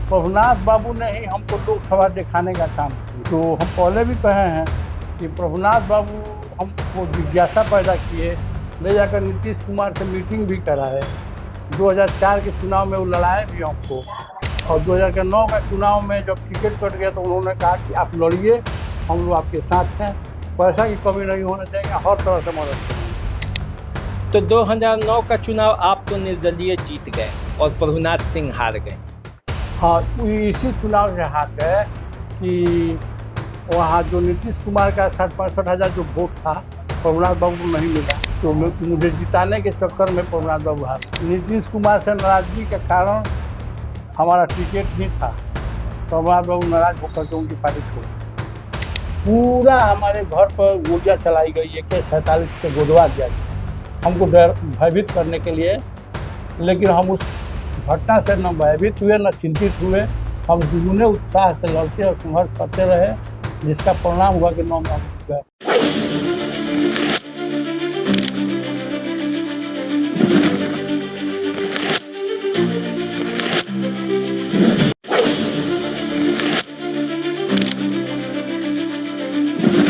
प्रभुनाथ बाबू ने ही हमको लोकसभा दिखाने का काम किया। तो हम पहले भी कहे हैं कि प्रभुनाथ बाबू हमको जिज्ञासा पैदा किए, ले जाकर नीतीश कुमार से मीटिंग भी कराए। 2004 के चुनाव में वो लड़ाए भी हमको, और 2009 का चुनाव में जब टिकट कट गया तो उन्होंने कहा कि आप लड़िए, हम लोग आपके साथ हैं, पैसा की कमी नहीं होना चाहिए, हर तरह से मदद करेंगे। तो 2009 का चुनाव आप तो निर्दलीय जीत गए और प्रभुनाथ सिंह हार गए। हाँ, इसी चुनाव से हार गए कि वहाँ जो नीतीश कुमार का 60-65 हज़ार जो वोट था प्रभुनाथ बाबू को नहीं मिला, तो मुझे जिताने के चक्कर में प्रभुनाथ बाबू हार। नीतीश कुमार से नाराजगी के कारण हमारा टिकट ही था, प्रभुनाथ बाबू नाराज होकर के उनकी पार्टी छोड़ी। पूरा हमारे घर पर गोलियाँ चलाई गई, AK-47 से गोदवा दिया गया हमको भयभीत करने के लिए। लेकिन हम उस घटना से न भयभीत हुए न चिंतित हुए, हम दुगुने उत्साह से लड़ते और संघर्ष करते रहे, जिसका परिणाम हुआ कि 9 में हम गए।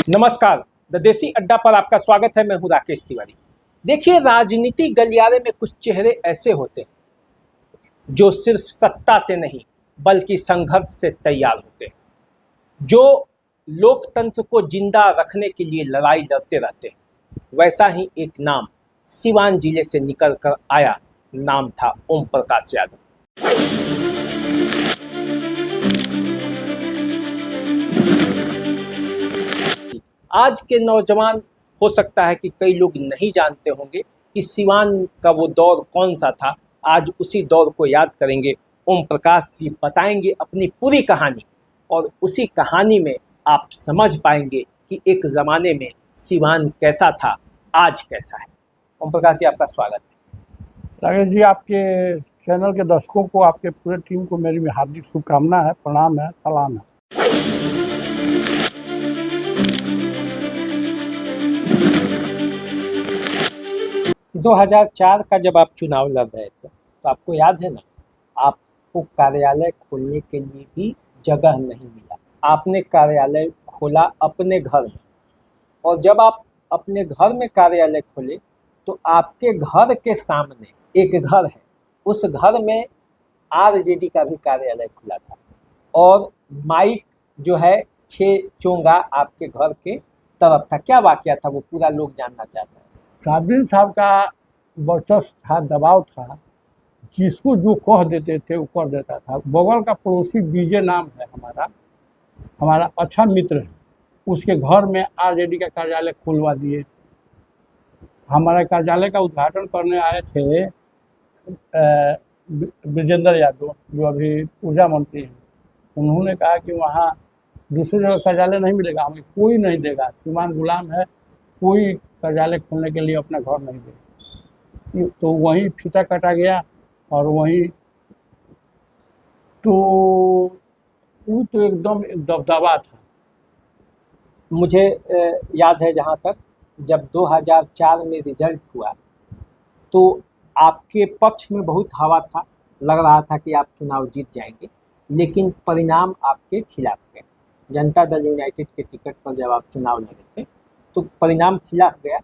नमस्कार, द देसी अड्डा पर आपका स्वागत है। मैं हूं राकेश तिवारी। देखिए, राजनीति गलियारे में कुछ चेहरे ऐसे होते हैं जो सिर्फ सत्ता से नहीं बल्कि संघर्ष से तैयार होते हैं, जो लोकतंत्र को जिंदा रखने के लिए लड़ाई लड़ते रहते हैं। वैसा ही एक नाम सिवान जिले से निकल कर आया, नाम था ओम प्रकाश यादव। आज के नौजवान, हो सकता है कि कई लोग नहीं जानते होंगे कि सिवान का वो दौर कौन सा था। आज उसी दौर को याद करेंगे। ओम प्रकाश जी बताएंगे अपनी पूरी कहानी, और उसी कहानी में आप समझ पाएंगे कि एक ज़माने में सिवान कैसा था, आज कैसा है। ओम प्रकाश जी, आपका स्वागत है। राकेश जी, आपके चैनल के दर्शकों को, आपके पूरे टीम को मेरी हार्दिक शुभकामना है, प्रणाम है, सलाम है। 2004 का जब आप चुनाव लड़ रहे थे तो आपको याद है ना, आपको कार्यालय खोलने के लिए भी जगह नहीं मिला। आपने कार्यालय खोला अपने घर में, और जब आप अपने घर में कार्यालय खोले तो आपके घर के सामने एक घर है, उस घर में आरजेडी का भी कार्यालय खुला था, और माइक जो है 6 चोंगा आपके घर के तरफ था। क्या वाकया था वो पूरा लोग जानना चाहते हैं। साबिन साहब का वर्चस्व था, दबाव था, जिसको जो कह देते थे वो कर देता था। बगल का पड़ोसी विजय नाम है हमारा अच्छा मित्र है, उसके घर में आरजेडी का कार्यालय खुलवा दिए। हमारे कार्यालय का उद्घाटन करने आए थे विजेंद्र यादव, जो अभी ऊर्जा मंत्री हैं। उन्होंने कहा कि वहाँ दूसरी जगह कार्यालय नहीं मिलेगा, हमें कोई नहीं देगा, सिवान गुलाम है, कोई कार्यालय खोलने के लिए अपना घर नहीं देगा। तो वहीं फीता काटा गया, और वहीं तो वो तो एकदम दबदबा था। मुझे याद है, जहाँ तक जब 2004 में रिजल्ट हुआ तो आपके पक्ष में बहुत हवा था, लग रहा था कि आप चुनाव जीत जाएंगे, लेकिन परिणाम आपके खिलाफ गए। जनता दल यूनाइटेड के टिकट पर जब आप चुनाव लड़े थे तो परिणाम खिलाफ गया,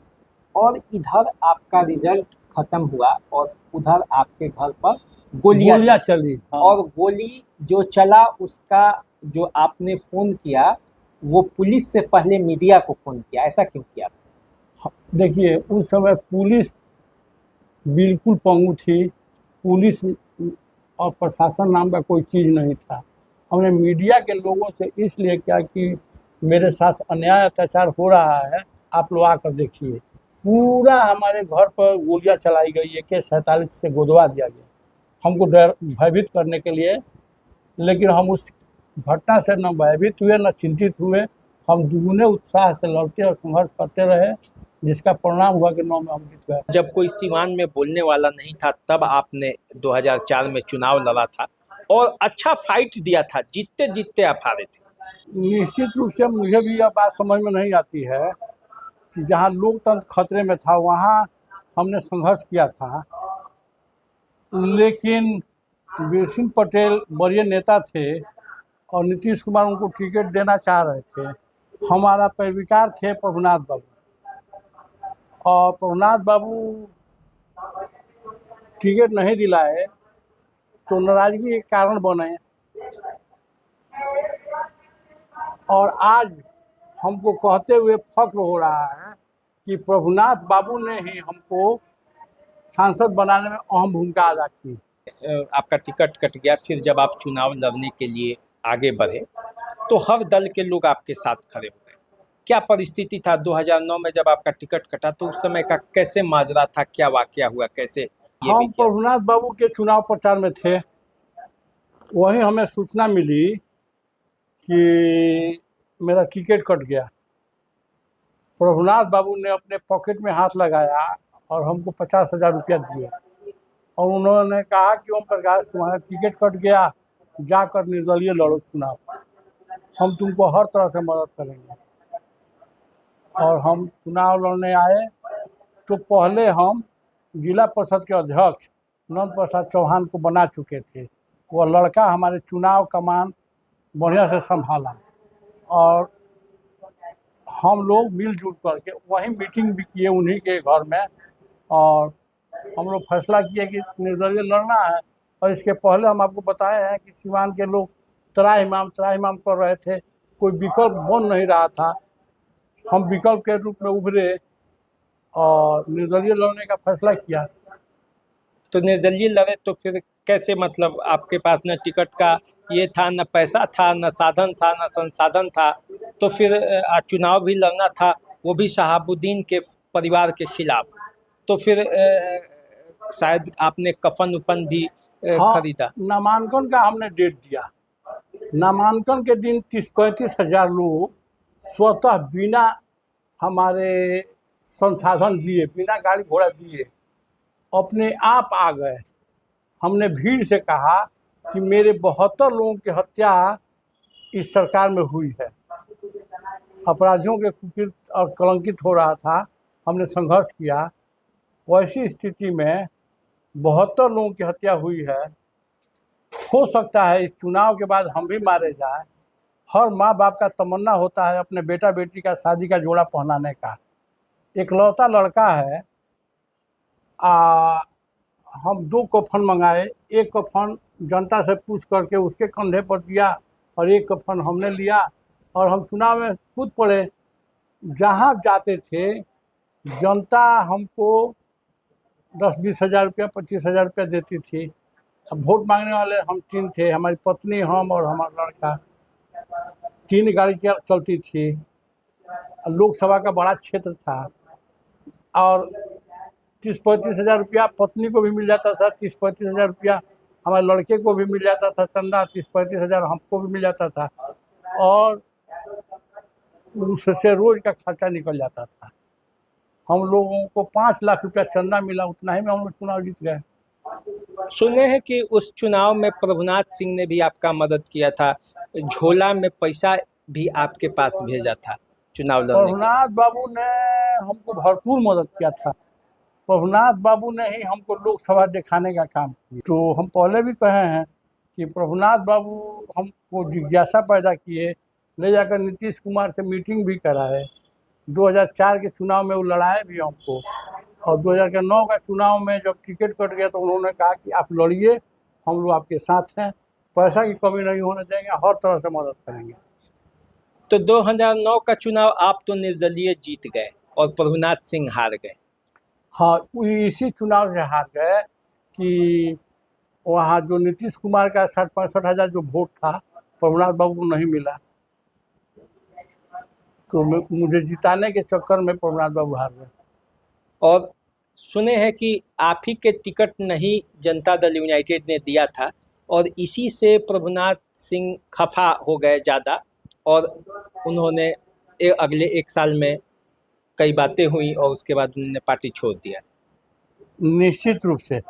और इधर आपका रिजल्ट खत्म हुआ और उधर आपके घर पर गोलियां चली। हाँ। और गोली जो चला उसका जो आपने फ़ोन किया वो पुलिस से पहले मीडिया को फ़ोन किया, ऐसा क्यों किया? देखिए, उस समय पुलिस बिल्कुल पंगु थी, पुलिस और प्रशासन नाम का कोई चीज़ नहीं था। हमने मीडिया के लोगों से इसलिए किया कि मेरे साथ अन्याय अत्याचार हो रहा है, आप लोग आकर देखिए। पूरा हमारे घर पर गोलियां चलाई गई, AK-47 से गोदवा दिया गया हमको भयभीत करने के लिए। लेकिन हम उस घटना से न भयभीत हुए न चिंतित हुए, हम दुगुने उत्साह से लड़ते और संघर्ष करते रहे, जिसका परिणाम हुआ कि 9 में हम जीत गए। जब कोई सिवान में बोलने वाला नहीं था तब आपने 2004 में चुनाव लड़ा था और अच्छा फाइट दिया था, जीतते जीतते आप हारे थे। निश्चित रूप से मुझे भी यह बात समझ में नहीं आती है कि जहाँ लोकतंत्र खतरे में था वहाँ हमने संघर्ष किया था, लेकिन वीर सिंह पटेल वरीय नेता थे और नीतीश कुमार उनको टिकट देना चाह रहे थे। हमारा पैरविकार थे प्रभुनाथ बाबू, और प्रभुनाथ बाबू टिकट नहीं दिलाए तो नाराजगी के कारण बने। और आज हमको कहते हुए फख्र हो रहा है कि प्रभुनाथ बाबू ने ही हमको सांसद बनाने में अहम भूमिका अदा की। आपका टिकट कट गया, फिर जब आप चुनाव लड़ने के लिए आगे बढ़े तो हर दल के लोग आपके साथ खड़े हो गए। क्या परिस्थिति था 2009 में जब आपका टिकट कटा, तो उस समय का कैसे माजरा था, क्या वाकया हुआ, कैसे ये भी हम किया? प्रभुनाथ बाबू के चुनाव प्रचार में थे, वहीं हमें सूचना मिली कि मेरा टिकट कट गया। प्रभुनाथ बाबू ने अपने पॉकेट में हाथ लगाया और हमको 50,000 रुपया दिए और उन्होंने कहा कि ओम प्रकाश, तुम्हारा टिकट कट गया, जाकर निर्दलीय लड़ो चुनाव, हम तुमको हर तरह से मदद करेंगे। और हम चुनाव लड़ने आए तो पहले हम जिला परिषद के अध्यक्ष नंद प्रसाद चौहान को बना चुके थे। वह लड़का हमारे चुनाव कमान बढ़िया से संभाला और हम लोग मिलजुल करके वहीं मीटिंग भी किए उन्हीं के घर में, और हम लोग फैसला किए कि निर्दलीय लड़ना है। और इसके पहले हम आपको बताए हैं कि सिवान के लोग त्राहिमाम कर रहे थे, कोई विकल्प बन नहीं रहा था। हम विकल्प के रूप में उभरे और निर्दलीय लड़ने का फैसला किया। तो निर्दलीय लड़े तो फिर कैसे, मतलब आपके पास न टिकट का ये था, न पैसा था, न साधन था, न संसाधन था, तो फिर चुनाव भी लड़ना था, वो भी शहाबुद्दीन के परिवार के खिलाफ। तो फिर शायद आपने कफन उफन भी हाँ, खरीदा। नामांकन का हमने डेट दिया। नामांकन के दिन 30-35 हजार लोग स्वतः बिना हमारे संसाधन दिए, बिना गाड़ी घोड़ा दिए अपने आप आ गए। हमने भीड़ से कहा कि मेरे 72 लोगों की हत्या इस सरकार में हुई है, अपराधियों के कुकृत और कलंकित हो रहा था, हमने संघर्ष किया। वैसी स्थिति में 72 लोगों की हत्या हुई है। हो सकता है इस चुनाव के बाद हम भी मारे जाए। हर माँ बाप का तमन्ना होता है अपने बेटा बेटी का शादी का जोड़ा पहनाने का। इकलौता लड़का है। हम 2 कफन मंगाए, एक कफन जनता से पूछ करके उसके कंधे पर दिया और एक कफन हमने लिया और हम चुनाव में कूद पड़े। जहाँ जाते थे जनता हमको 10-20 हजार रुपया, 25 हजार रुपया देती थी। अब वोट मांगने वाले हम 3 थे, हमारी पत्नी, हम और हमारा लड़का। 3 गाड़ी चलती थी। लोकसभा का बड़ा क्षेत्र था और 30-35 हजार रुपया पत्नी को भी मिल जाता था, 30-35 हजार रुपया हमारे लड़के को भी मिल जाता था चंदा, 30-35 हजार हमको भी मिल जाता था और उससे रोज का खर्चा निकल जाता था। हम लोगों को 5 लाख रुपया चंदा मिला, उतना ही में हम लोग चुनाव जीत गए। सुने हैं कि उस चुनाव में प्रभुनाथ सिंह ने भी आपका मदद किया था, झोला में पैसा भी आपके पास भेजा था चुनाव लड़ने के। प्रभुनाथ बाबू ने हमको भरपूर मदद किया था। प्रभुनाथ बाबू ने ही हमको लोकसभा दिखाने का काम किया। तो हम पहले भी कहे हैं कि प्रभुनाथ बाबू हमको जिज्ञासा पैदा किए, ले जाकर नीतीश कुमार से मीटिंग भी कराए। 2004 के चुनाव में वो लड़ाए भी हमको, और 2009 का चुनाव में जब टिकट कट गया तो उन्होंने कहा कि आप लड़िए, हम लोग आपके साथ हैं, पैसा की कमी नहीं होने देंगे, हर तरह से मदद करेंगे। तो 2009 का चुनाव आप तो निर्दलीय जीत गए और प्रभुनाथ सिंह हार गए। हाँ, इसी चुनाव से हार गए कि वहाँ जो नीतीश कुमार का 60-65 हजार जो वोट था प्रभुनाथ बाबू को नहीं मिला, तो मुझे जिताने के चक्कर में प्रभुनाथ बाबू हार गए। और सुने हैं कि आप ही के टिकट नहीं जनता दल यूनाइटेड ने दिया था और इसी से प्रभुनाथ सिंह खफा हो गए ज़्यादा, और उन्होंने अगले 1 साल में कई बातें हुई और उसके बाद उन्होंने पार्टी छोड़ दिया। निश्चित रूप से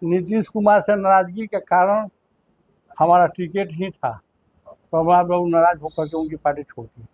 नीतीश कुमार से नाराजगी के कारण हमारा टिकट ही था। प्रभुनाथ बाबू नाराज होकर के उनकी पार्टी छोड़ दी।